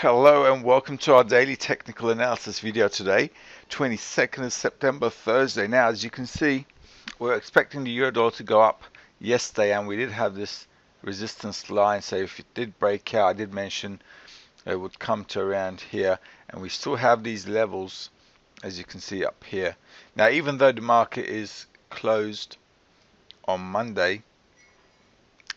Hello and welcome to our daily technical analysis video today, 22nd of September, Thursday. Now, as you can see, we're expecting the euro dollar to go up yesterday, and we did have this resistance line. So if it did break out, I did mention it would come to around here, and we still have these levels, as you can see up here. Now, even though the market is closed on Monday,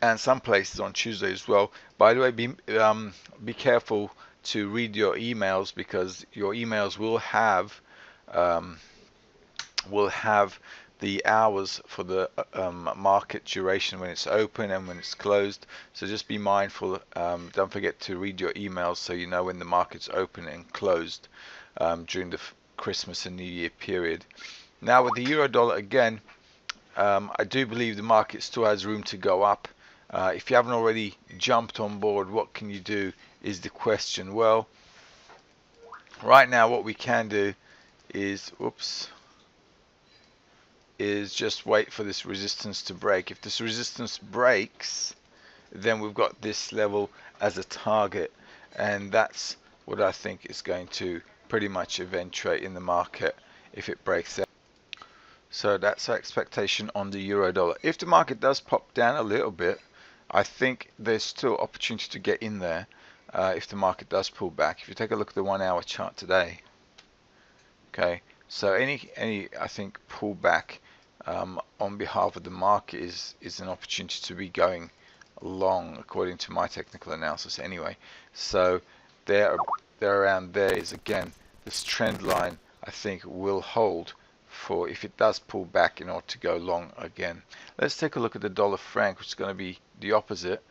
and some places on Tuesday as well. By the way, be careful to read your emails, because your emails will have the hours for the market duration when it's open and when it's closed. So just be mindful. Don't forget to read your emails so you know when the market's open and closed during the Christmas and New Year period. Now with the euro dollar again, I do believe the market still has room to go up. If you haven't already jumped on board, what can you do is the question. Well, right now what we can do is just wait for this resistance to break. If this resistance breaks, then we've got this level as a target, and that's what I think is going to pretty much eventuate in the market if it breaks out. So that's our expectation on the euro dollar. If the market does pop down a little bit, I think there's still opportunity to get in there if the market does pull back. If you take a look at the 1 hour chart today, okay, so any I think pullback on behalf of the market is an opportunity to be going long, according to my technical analysis anyway. So there around there is, again, this trend line I think will hold for if it does pull back in order to go long again. Let's take a look at the dollar franc, which is going to be the opposite.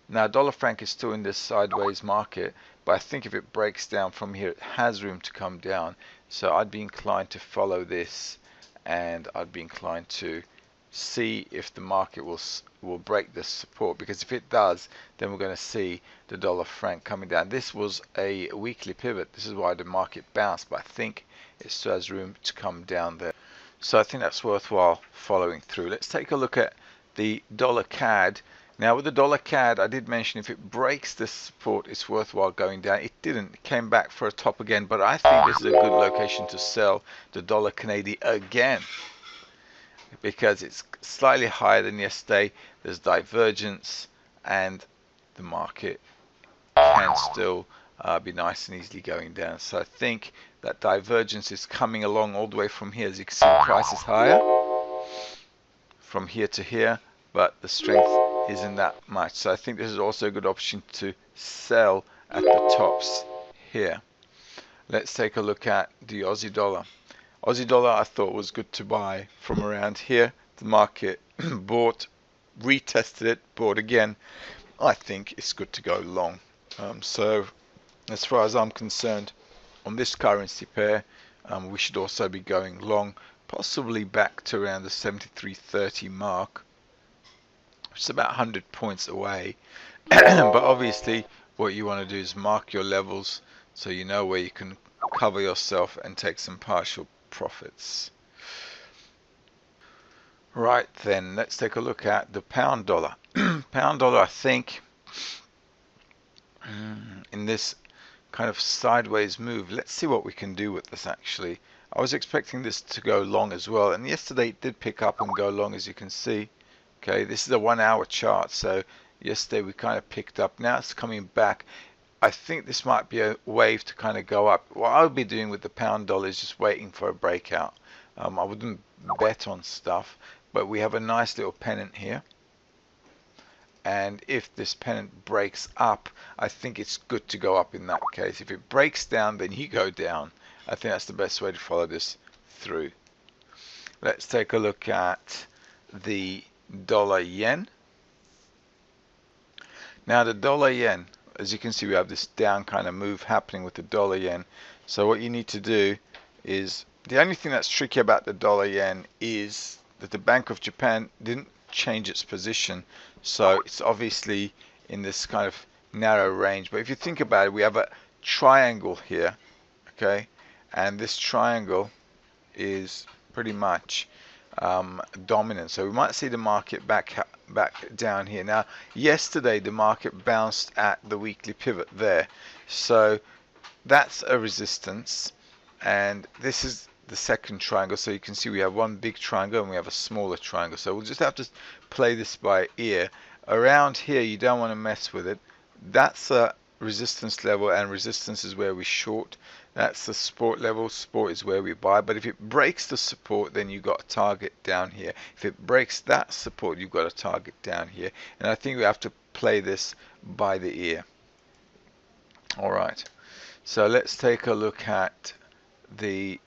Now dollar franc is still in this sideways market, but I think if it breaks down from here, it has room to come down. So I'd be inclined to follow this, and I'd be inclined to see if the market will break this support, because if it does, then we're going to see the dollar franc coming down. This was a weekly pivot. This is why the market bounced, but I think it still has room to come down there. So I think that's worthwhile following through. Let's take a look at the dollar CAD. Now with the dollar CAD, I did mention if it breaks this support, it's worthwhile going down. It didn't. It came back for a top again, but I think this is a good location to sell the dollar Canadian again, because it's slightly higher than yesterday. There's divergence, and the market can still be nice and easily going down. So I think that divergence is coming along all the way from here. As you can see, the price is higher from here to here, but the strength isn't that much. So I think this is also a good option to sell at the tops here. Let's take a look at the Aussie dollar. Aussie dollar I thought was good to buy from around here. The market bought, retested it, bought again. I think it's good to go long. So as far as I'm concerned, on this currency pair, we should also be going long, possibly back to around the 73.30 mark, which is about 100 points away. But obviously what you want to do is mark your levels so you know where you can cover yourself and take some partial profits. Right then, let's take a look at the pound dollar. Pound dollar, I think, in this kind of sideways move, let's see what we can do with this. Actually, I was expecting this to go long as well, and yesterday it did pick up and go long, as you can see. Okay, this is a 1 hour chart, so yesterday we kind of picked up. Now it's coming back. I think this might be a wave to kind of go up. What I'll be doing with the pound dollar is just waiting for a breakout. I wouldn't bet on stuff, but we have a nice little pennant here, and if this pennant breaks up, I think it's good to go up in that case. If it breaks down, then you go down. I think that's the best way to follow this through. Let's take a look at the dollar yen. Now the dollar yen, as you can see, we have this down kind of move happening with the dollar yen. So what you need to do is, the only thing that's tricky about the dollar yen is that the Bank of Japan didn't change its position, so it's obviously in this kind of narrow range. But if you think about it, we have a triangle here, okay, and this triangle is pretty much dominant, so we might see the market back down here. Now yesterday the market bounced at the weekly pivot there, so that's a resistance, and this is the second triangle. So you can see we have one big triangle and we have a smaller triangle, so we'll just have to play this by ear. Around here you don't want to mess with it. That's a resistance level, and resistance is where we short. That's the support level. Support is where we buy. But if it breaks the support, then you've got a target down here. If it breaks that support, you've got a target down here. And I think we have to play this by the ear. Alright, so let's take a look at the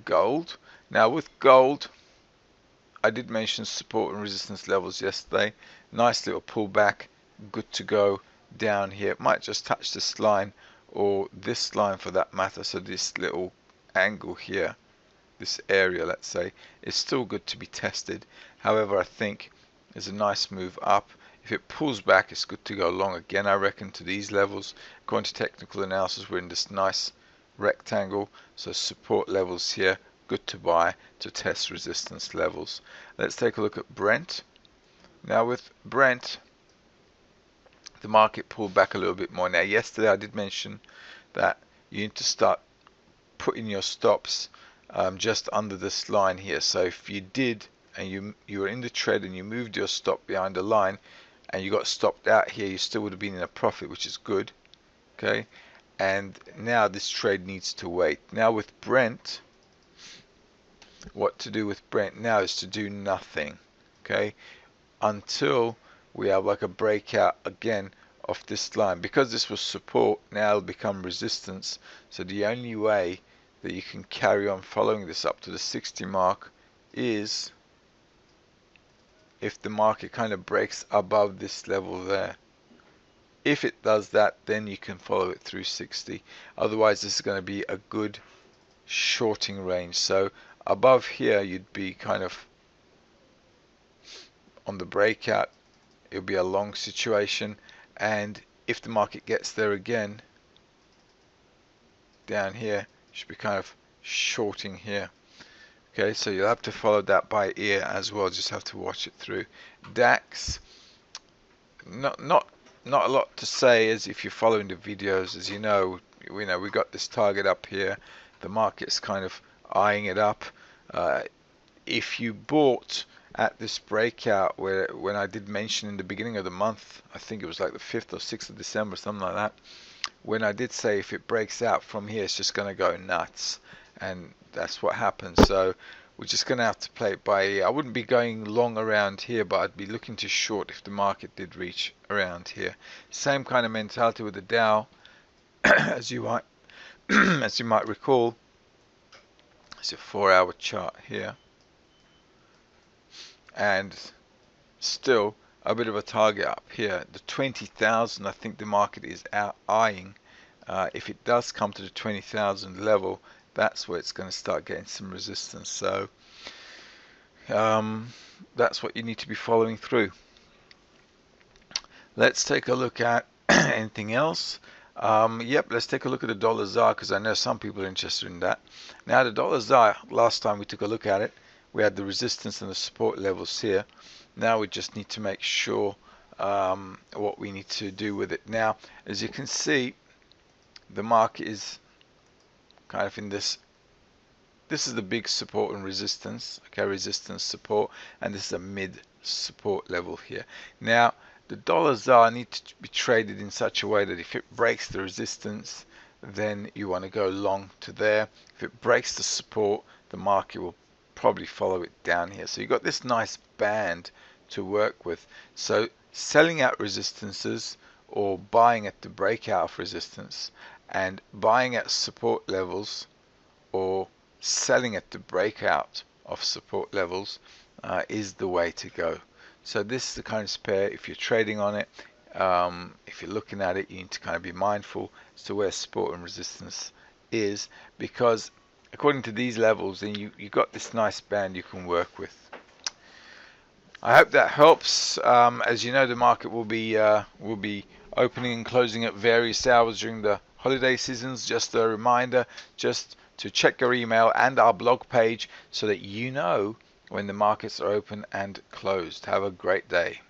gold. Now with gold, I did mention support and resistance levels yesterday. Nice little pullback, good to go down here. It might just touch this line or this line for that matter. So this little angle here, this area, let's say, is still good to be tested. However, I think there's a nice move up. If it pulls back, it's good to go long again, I reckon, to these levels. According to technical analysis, we're in this nice rectangle, so support levels here, good to buy to test resistance levels. Let's take a look at Brent. Now with Brent, the market pulled back a little bit more. Now yesterday I did mention that you need to start putting your stops just under this line here. So if you did, and you were in the trade and you moved your stop behind the line and you got stopped out here, you still would have been in a profit, which is good. Okay, and now this trade needs to wait. Now with Brent, what to do with Brent now is to do nothing, okay, until we have like a breakout again of this line. Because this was support, now it'll become resistance. So the only way that you can carry on following this up to the 60 mark is if the market kind of breaks above this level there. If it does that, then you can follow it through 60. Otherwise, this is going to be a good shorting range. So above here, you'd be kind of on the breakout. It'll be a long situation, and if the market gets there again, down here, you should be kind of shorting here. Okay, so you'll have to follow that by ear as well. Just have to watch it through. DAX, not a lot to say, as if you're following the videos. As you know, we got this target up here. The market's kind of eyeing it up. If you bought at this breakout, when I did mention in the beginning of the month, I think it was like the 5th or 6th of December, something like that, when I did say if it breaks out from here, it's just going to go nuts, and that's what happened. So we're just going to have to play it by ear. I wouldn't be going long around here, but I'd be looking to short if the market did reach around here. Same kind of mentality with the Dow, as you might as you might recall. It's a 4-hour chart here, and still a bit of a target up here. The 20,000, I think the market is eyeing. If it does come to the 20,000 level, that's where it's going to start getting some resistance. So that's what you need to be following through. Let's take a look at anything else. Yep, let's take a look at the dollar ZAR, because I know some people are interested in that. Now the dollar ZAR, last time we took a look at it, we had the resistance and the support levels here. Now we just need to make sure what we need to do with it. Now, as you can see, the market is kind of in this is the big support and resistance, okay, resistance, support, and this is a mid support level here. Now the dollar ZAR needs to be traded in such a way that if it breaks the resistance, then you want to go long to there. If it breaks the support, the market will probably follow it down here. So you've got this nice band to work with. So selling out resistances or buying at the breakout of resistance, and buying at support levels or selling at the breakout of support levels is the way to go. So this is the kind of pair, if you're trading on it, if you're looking at it, you need to kind of be mindful as to where support and resistance is, because according to these levels, then you got this nice band you can work with. I hope that helps. As you know, the market will be opening and closing at various hours during the holiday seasons. Just a reminder, just to check your email and our blog page so that you know when the markets are open and closed. Have a great day.